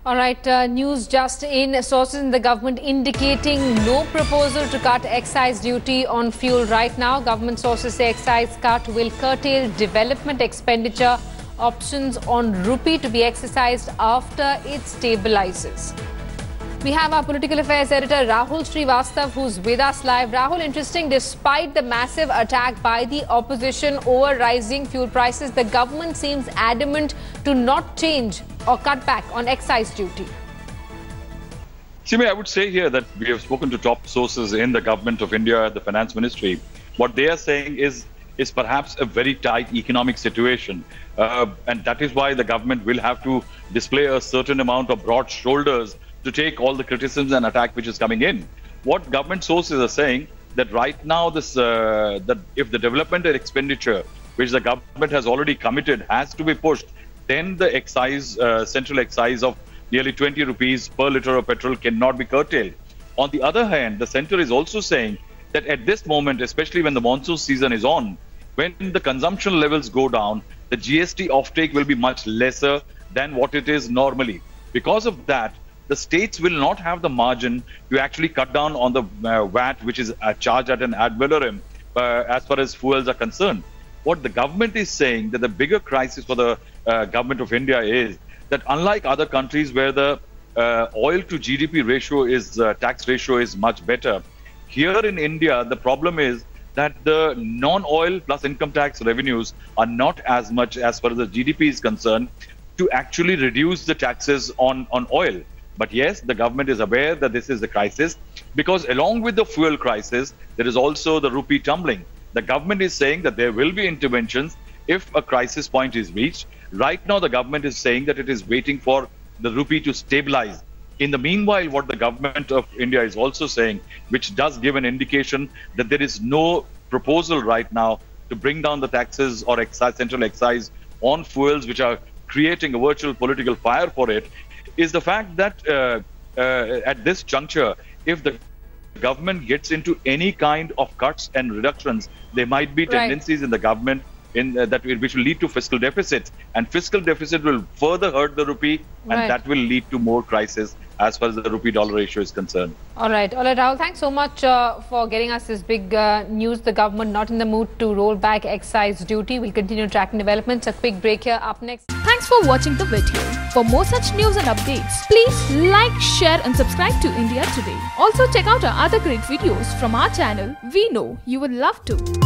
All right, news just in. Sources in the government indicating no proposal to cut excise duty on fuel right now. Government sources say excise cut will curtail development expenditure. Options on rupee to be exercised after it stabilizes. We have our political affairs editor Rahul Srivastav who's with us live. Rahul, interesting, despite the massive attack by the opposition over rising fuel prices, the government seems adamant to not change or cut back on excise duty. Simi, I would say here that we have spoken to top sources in the government of India, the finance ministry. What they are saying is perhaps a very tight economic situation. And that is why the government will have to display a certain amount of broad shoulders to take all the criticisms and attack which is coming in. What government sources are saying that right now that if the development and expenditure which the government has already committed has to be pushed, then the excise, central excise of nearly 20 rupees per litre of petrol cannot be curtailed. On the other hand, the centre is also saying that at this moment, especially when the monsoon season is on, when the consumption levels go down, the GST offtake will be much lesser than what it is normally. Because of that, the states will not have the margin to actually cut down on the VAT, which is charged at an ad valorem as far as fuels are concerned. What the government is saying, that the bigger crisis for the government of India is that unlike other countries where the oil to GDP ratio is, tax ratio is much better, here in India, the problem is that the non-oil plus income tax revenues are not as much as far as the GDP is concerned to actually reduce the taxes on oil. But yes, the government is aware that this is the crisis because along with the fuel crisis, there is also the rupee tumbling. The government is saying that there will be interventions if a crisis point is reached. Right now, the government is saying that it is waiting for the rupee to stabilize. In the meanwhile, what the government of India is also saying, which does give an indication that there is no proposal right now to bring down the taxes or excise, central excise on fuels, which are creating a virtual political fire for it, is the fact that at this juncture, if the government gets into any kind of cuts and reductions, there might be tendencies in the government which will lead to fiscal deficits, and fiscal deficit will further hurt the rupee, and that will lead to more crisis as far as the rupee-dollar ratio is concerned. All right, Rahul, thanks so much for getting us this big news. The government not in the mood to roll back excise duty. We'll continue tracking developments. A quick break here. Up next. Thanks for watching the video. For more such news and updates, please like, share and subscribe to India Today. Also check out our other great videos from our channel. We know you would love to.